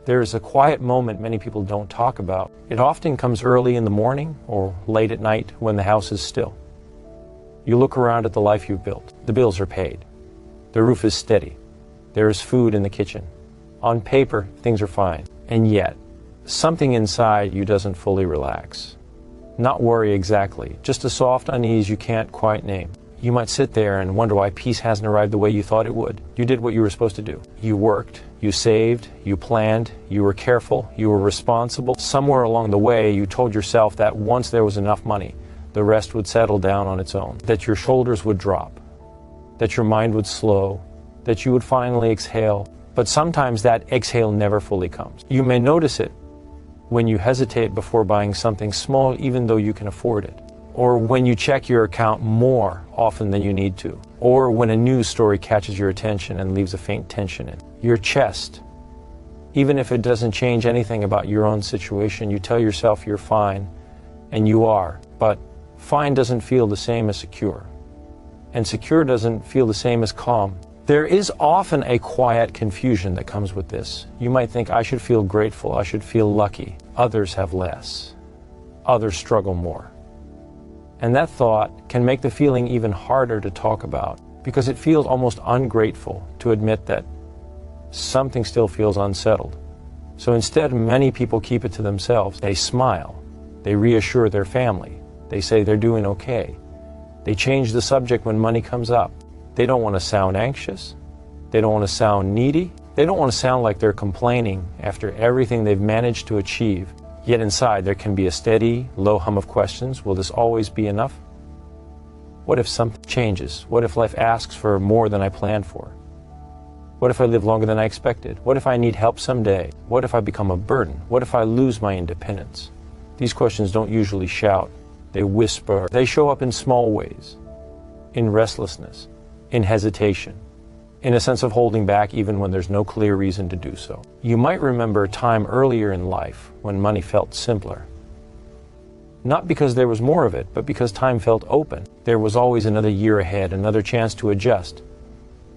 There is a quiet moment many people don't talk about. It often comes early in the morning or late at night when the house is still. You look around at the life you've built. The bills are paid. The roof is steady. There is food in the kitchen. On paper, things are fine. And yet, something inside you doesn't fully relax. Not worry exactly, just a soft unease you can't quite name. You might sit there and wonder why peace hasn't arrived the way you thought it would. You did what you were supposed to do. You worked, you saved, you planned, you were careful, you were responsible. Somewhere along the way, you told yourself that once there was enough money, the rest would settle down on its own, that your shoulders would drop, that your mind would slow, that you would finally exhale. But sometimes that exhale never fully comes. You may notice it when you hesitate before buying something small even though you can afford it, or when you check your account more often than you need to, or when a news story catches your attention and leaves a faint tension in your chest. Even if it doesn't change anything about your own situation, you tell yourself you're fine, and you are, but fine doesn't feel the same as secure, and secure doesn't feel the same as calm. There is often a quiet confusion that comes with this. You might think, I should feel grateful, I should feel lucky. Others have less. Others struggle more. And that thought can make the feeling even harder to talk about, because it feels almost ungrateful to admit that something still feels unsettled. So instead, many people keep it to themselves. They smile. They reassure their family. They say they're doing okay. They change the subject when money comes up. They don't want to sound anxious. They don't want to sound needy. They don't want to sound like they're complaining after everything they've managed to achieve. Yet inside there can be a steady, low hum of questions. Will this always be enough? What if something changes? What if life asks for more than I planned for? What if I live longer than I expected? What if I need help someday? What if I become a burden? What if I lose my independence? These questions don't usually shout. They whisper. They show up in small ways. In restlessness. In hesitation, in a sense of holding back even when there's no clear reason to do so. You might remember a time earlier in life when money felt simpler. Not because there was more of it, but because time felt open. There was always another year ahead, another chance to adjust,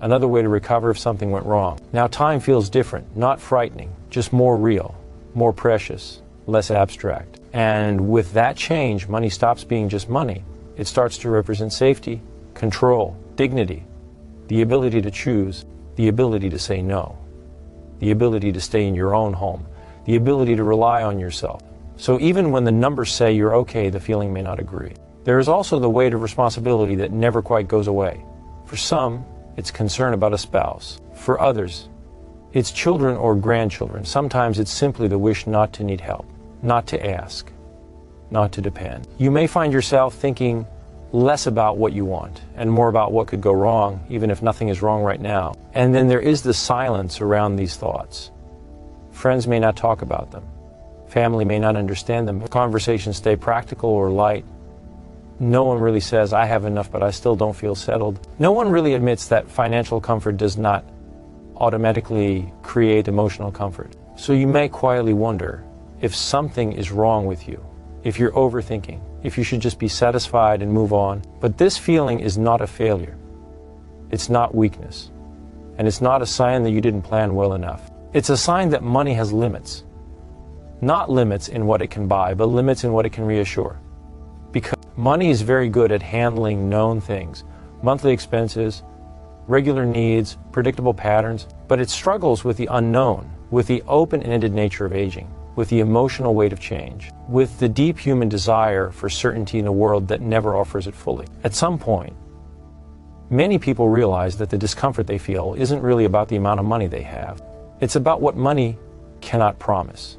another way to recover if something went wrong. Now time feels different, not frightening, just more real, more precious, less abstract. And with that change, money stops being just money. It starts to represent safety, control, dignity, the ability to choose, the ability to say no, the ability to stay in your own home, the ability to rely on yourself. So even when the numbers say you're okay, the feeling may not agree. There is also the weight of responsibility that never quite goes away. For some, it's concern about a spouse. For others, it's children or grandchildren. Sometimes it's simply the wish not to need help, not to ask, not to depend. You may find yourself thinking less about what you want and more about what could go wrong, even if nothing is wrong right now. And then there is the silence around these thoughts. Friends may not talk about them. Family may not understand them. Conversations stay practical or light. No one really says, I have enough, but I still don't feel settled. No one really admits that financial comfort does not automatically create emotional comfort. So you may quietly wonder if something is wrong with you, if you're overthinking, if you should just be satisfied and move on. But this feeling is not a failure. It's not weakness. And it's not a sign that you didn't plan well enough. It's a sign that money has limits. Not limits in what it can buy, but limits in what it can reassure. Because money is very good at handling known things, monthly expenses, regular needs, predictable patterns, but it struggles with the unknown, with the open-ended nature of aging, with the emotional weight of change, with the deep human desire for certainty in a world that never offers it fully. At some point, many people realize that the discomfort they feel isn't really about the amount of money they have. It's about what money cannot promise.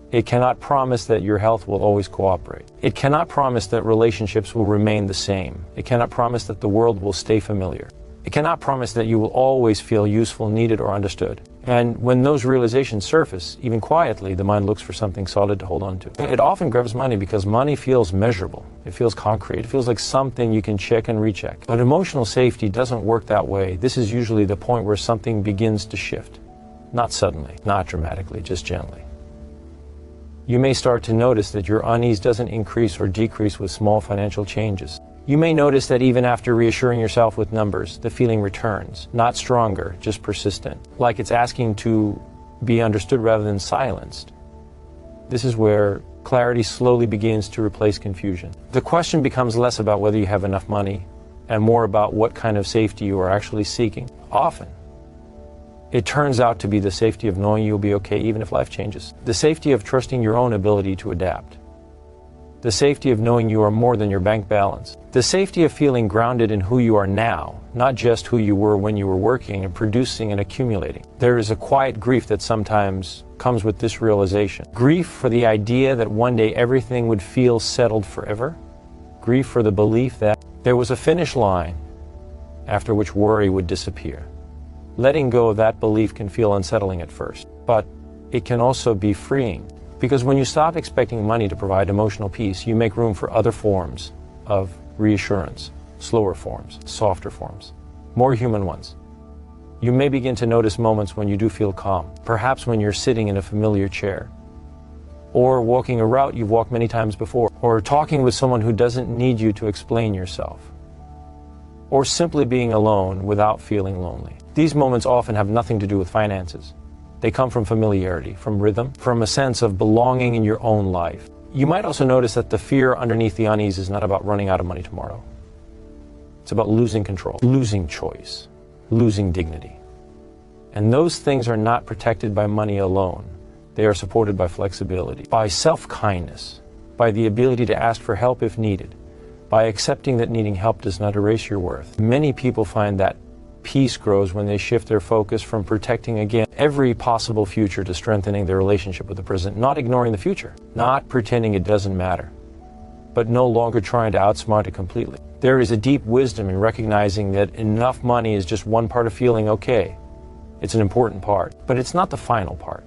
It cannot promise that your health will always cooperate. It cannot promise that relationships will remain the same. It cannot promise that the world will stay familiar. It cannot promise that you will always feel useful, needed, or understood. And when those realizations surface, even quietly, the mind looks for something solid to hold on to. It often grabs money because money feels measurable. It feels concrete. It feels like something you can check and recheck. But emotional safety doesn't work that way. This is usually the point where something begins to shift. Not suddenly, not dramatically, just gently. You may start to notice that your unease doesn't increase or decrease with small financial changes. You may notice that even after reassuring yourself with numbers, the feeling returns, not stronger, just persistent, like it's asking to be understood rather than silenced. This is where clarity slowly begins to replace confusion. The question becomes less about whether you have enough money and more about what kind of safety you are actually seeking. Often, it turns out to be the safety of knowing you'll be okay even if life changes. The safety of trusting your own ability to adapt. The safety of knowing you are more than your bank balance. The safety of feeling grounded in who you are now, not just who you were when you were working and producing and accumulating. There is a quiet grief that sometimes comes with this realization. Grief for the idea that one day everything would feel settled forever. Grief for the belief that there was a finish line after which worry would disappear. Letting go of that belief can feel unsettling at first, but it can also be freeing. Because when you stop expecting money to provide emotional peace, you make room for other forms of reassurance, slower forms, softer forms, more human ones. You may begin to notice moments when you do feel calm, perhaps when you're sitting in a familiar chair, or walking a route you've walked many times before, or talking with someone who doesn't need you to explain yourself, or simply being alone without feeling lonely. These moments often have nothing to do with finances. They come from familiarity, from rhythm, from a sense of belonging in your own life. You might also notice that the fear underneath the unease is not about running out of money tomorrow. It's about losing control, losing choice, losing dignity. And those things are not protected by money alone. They are supported by flexibility, by self-kindness, by the ability to ask for help if needed, by accepting that needing help does not erase your worth. Many people find that peace grows when they shift their focus from protecting again every possible future to strengthening their relationship with the present, not ignoring the future, not pretending it doesn't matter, but no longer trying to outsmart it completely. There is a deep wisdom in recognizing that enough money is just one part of feeling okay. It's an important part, but it's not the final part.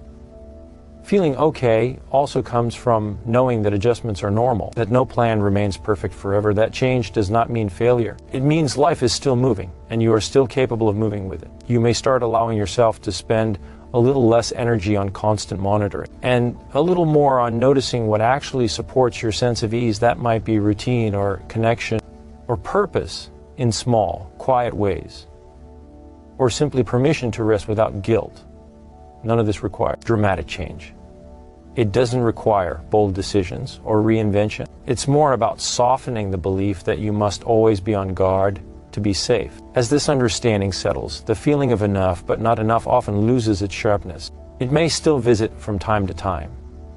Feeling okay also comes from knowing that adjustments are normal, that no plan remains perfect forever, that change does not mean failure. It means life is still moving, and you are still capable of moving with it. You may start allowing yourself to spend a little less energy on constant monitoring, and a little more on noticing what actually supports your sense of ease. That might be routine or connection or purpose in small, quiet ways, or simply permission to rest without guilt. None of this requires dramatic change. It doesn't require bold decisions or reinvention. It's more about softening the belief that you must always be on guard to be safe. As this understanding settles, the feeling of enough but not enough often loses its sharpness. It may still visit from time to time,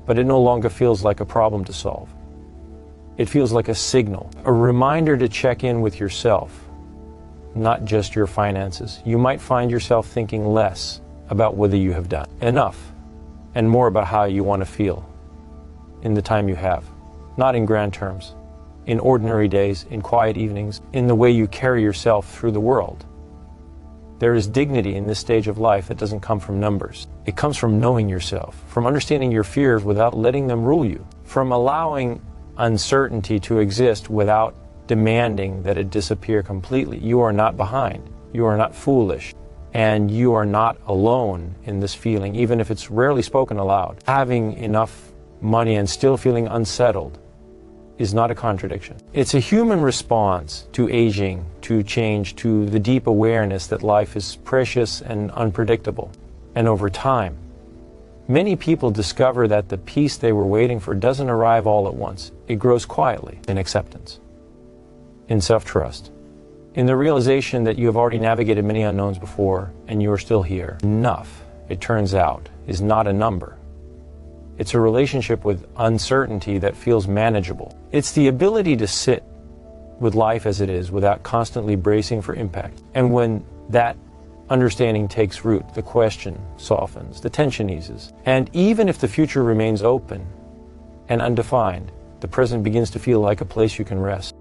but it no longer feels like a problem to solve. It feels like a signal, a reminder to check in with yourself, not just your finances. You might find yourself thinking less about whether you have done enough and more about how you want to feel in the time you have, not in grand terms, in ordinary days, in quiet evenings, in the way you carry yourself through the world. There is dignity in this stage of life that doesn't come from numbers. It comes from knowing yourself, from understanding your fears without letting them rule you, from allowing uncertainty to exist without demanding that it disappear completely. You are not behind. You are not foolish. And you are not alone in this feeling, even if it's rarely spoken aloud. Having enough money and still feeling unsettled is not a contradiction. It's a human response to aging, to change, to the deep awareness that life is precious and unpredictable. And over time, many people discover that the peace they were waiting for doesn't arrive all at once. It grows quietly in acceptance, in self-trust, in the realization that you have already navigated many unknowns before and you are still here. Enough, it turns out, is not a number. It's a relationship with uncertainty that feels manageable. It's the ability to sit with life as it is without constantly bracing for impact. And when that understanding takes root, the question softens, the tension eases. And even if the future remains open and undefined, the present begins to feel like a place you can rest.